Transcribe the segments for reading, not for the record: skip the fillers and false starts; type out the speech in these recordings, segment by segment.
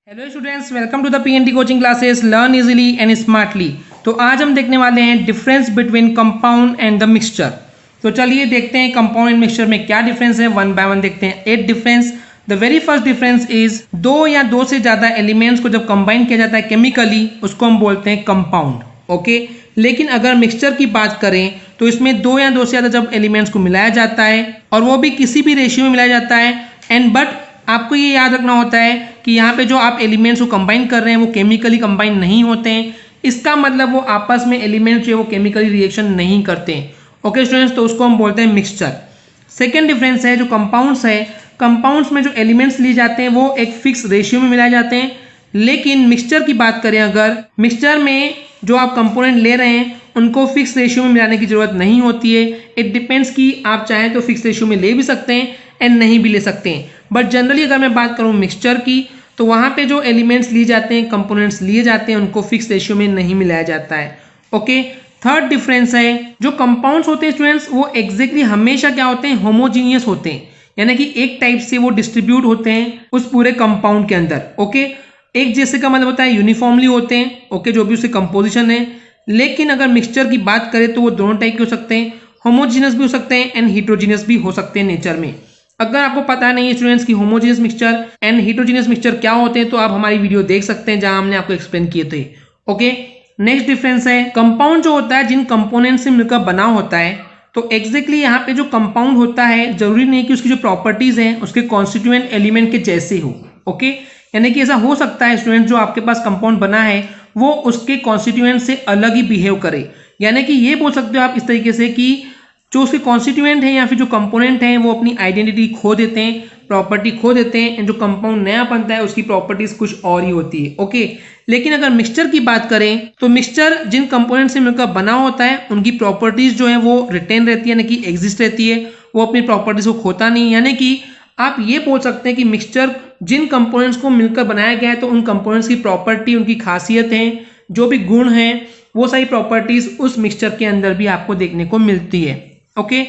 Hello students, welcome to the PNT coaching classes learn easily and smartly. तो आज हम देखने वाले हैं difference between compound and the mixture. तो चलिए देखते हैं कंपाउंड एंड मिक्सचर में क्या डिफरेंस है। वन बाय वन देखते हैं 8 difference. The very first difference is दो या दो से ज्यादा एलिमेंट्स को जब कंबाइन किया जाता है केमिकली, उसको हम बोलते हैं कंपाउंड। ओके, लेकिन अगर मिक्सचर की बात करें तो इसमें दो या दो से ज्यादा जब एलिमेंट्स को मिलाया जाता है और वो भी किसी भी रेशियो में मिलाया जाता है एंड बट आपको ये याद रखना होता है कि यहाँ पे जो आप एलिमेंट्स को कंबाइन कर रहे हैं वो केमिकली कंबाइन नहीं होते हैं। इसका मतलब वो आपस में एलिमेंट्स जो है वो केमिकली रिएक्शन नहीं करते हैं। ओके स्टूडेंट्स, तो उसको हम बोलते हैं मिक्सचर। सेकेंड डिफरेंस है जो कंपाउंड्स है, कंपाउंड्स में जो एलिमेंट्स लिए जाते हैं वो एक फिक्स रेशियो में मिलाए जाते हैं। लेकिन मिक्सचर की बात करें, अगर मिक्सचर में जो आप कंपोनेंट ले रहे हैं उनको फिक्स रेशियो में मिलाने की जरूरत नहीं होती है। इट डिपेंड्स कि आप चाहें तो फिक्स रेशियो में ले भी सकते हैं एंड नहीं भी ले सकते हैं। बट जनरली अगर मैं बात करूं मिक्सचर की, तो वहां पे जो एलिमेंट्स लिए जाते हैं, कंपोनेंट्स लिए जाते हैं, उनको फिक्स रेशियो में नहीं मिलाया जाता है। ओके, थर्ड डिफरेंस है जो कंपाउंड्स होते हैं स्टूडेंट्स, वो एग्जैक्टली हमेशा क्या होते हैं, होमोजीनियस होते हैं, यानी कि एक टाइप से वो डिस्ट्रीब्यूट होते हैं उस पूरे कंपाउंड के अंदर। ओके, एक जैसे का मतलब होता है यूनिफॉर्मली होते हैं। ओके, जो भी उसकी कंपोजिशन है। लेकिन अगर मिक्सचर की बात करें तो वो दोनों टाइप के हो सकते हैं, होमोजीनियस भी हो सकते हैं एंड हिट्रोजीनियस भी हो सकते हैं नेचर में। अगर आपको पता नहीं है स्टूडेंट्स कि homogeneous mixture and heterogeneous mixture क्या होते हैं, तो आप हमारी वीडियो देख सकते हैं जहां हमने आपको एक्सप्लेन किए थे। ओके, नेक्स्ट डिफरेंस है कंपाउंड जो होता है जिन कंपोनेंट से मिलकर बना होता है। तो एग्जैक्टली यहाँ पे जो कंपाउंड होता है जरूरी नहीं कि उसकी जो प्रॉपर्टीज हैं उसके कॉन्स्टिट्यूएंट एलिमेंट के जैसे हो। ओके, यानी कि ऐसा हो सकता है स्टूडेंट जो आपके पास कंपाउंड बना है वो उसके कॉन्स्टिट्यूएंट से अलग ही बिहेव करे। यानी कि ये बोल सकते हो आप इस तरीके से कि जो उसके कॉन्स्टिट्यूएंट है या फिर जो कंपोनेंट है वो अपनी आइडेंटिटी खो देते हैं, प्रॉपर्टी खो देते हैं एंड जो कंपाउंड नया बनता है उसकी प्रॉपर्टीज कुछ और ही होती है। ओके, लेकिन अगर मिक्सचर की बात करें तो मिक्सचर जिन कंपोनेंट से मिलकर बना होता है उनकी प्रॉपर्टीज जो है वो रिटेन रहती है, यानी कि एग्जिस्ट रहती है, वो अपनी प्रॉपर्टीज को खोता नहीं। यानी कि आप ये बोल सकते हैं कि मिक्सचर जिन कंपोनेंट्स को मिलकर बनाया गया है तो उन कंपोनेंट्स की प्रॉपर्टी, उनकी खासियतें, जो भी गुण हैं, वो सारी प्रॉपर्टीज उस मिक्सचर के अंदर भी आपको देखने को मिलती है। ओके,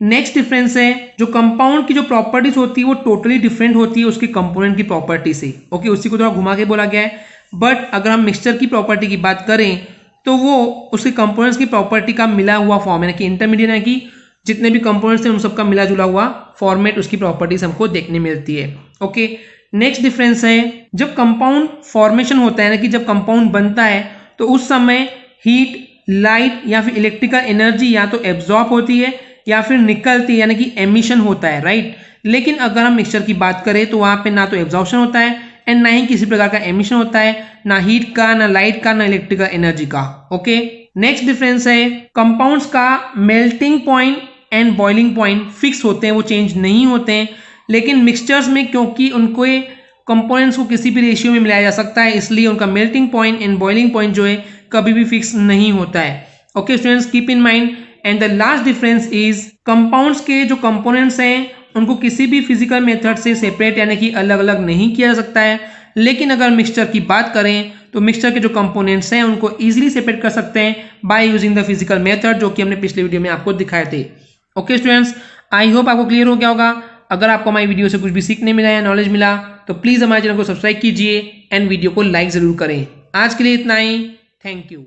नेक्स्ट डिफरेंस है जो कंपाउंड की जो प्रॉपर्टीज होती है वो टोटली डिफरेंट होती है उसके कंपोनेंट की प्रॉपर्टी से। ओके, उसी को थोड़ा घुमा के बोला गया है। बट अगर हम मिक्सचर की प्रॉपर्टी की बात करें तो वो उसके कंपोनेंट्स की प्रॉपर्टी का मिला हुआ फॉर्म है, कि इंटरमीडिएट है कि जितने भी कंपोनेंट्स हैं उन सबका मिला जुला हुआ फॉर्मेट उसकी प्रॉपर्टीज हमको देखने मिलती है। ओके, नेक्स्ट डिफरेंस है जब कंपाउंड फॉर्मेशन होता है, ना कि जब कंपाउंड बनता है तो उस समय हीट, लाइट या फिर इलेक्ट्रिकल एनर्जी या तो एब्जॉर्ब होती है या फिर निकलती है, यानी कि एमिशन होता है, राइट। लेकिन अगर हम मिक्सचर की बात करें तो वहां पे ना तो एब्जॉर्प्शन होता है एंड ना ही किसी प्रकार का एमिशन होता है, ना हीट का, ना लाइट का, ना इलेक्ट्रिकल एनर्जी का। ओके, नेक्स्ट डिफरेंस है कंपाउंड्स का melting point and boiling point fix होते हैं, वो चेंज नहीं होते हैं। लेकिन मिक्सचर्स में क्योंकि उनको कंपोनेंट्स को किसी भी रेशियो में मिलाया जा सकता है, इसलिए उनका melting point and boiling point जो है कभी भी फिक्स नहीं होता है। Okay students, keep in mind. And the last difference is compounds के जो कंपोनेंट्स हैं उनको किसी भी फिजिकल मेथड से सेपरेट यानी कि अलग अलग नहीं किया जा सकता है। लेकिन अगर मिक्सचर की बात करें तो मिक्सचर के जो कंपोनेंट्स हैं उनको इजीली सेपरेट कर सकते हैं by using the physical method, जो कि हमने पिछले वीडियो में आपको दिखाए थे। ओके स्टूडेंट्स, आई होप आपको क्लियर हो गया होगा। अगर आपको हमारी वीडियो से कुछ भी सीखने मिला या नॉलेज मिला तो प्लीज हमारे चैनल को सब्सक्राइब कीजिए एंड वीडियो को लाइक जरूर करें। आज के लिए इतना ही, थैंक यू।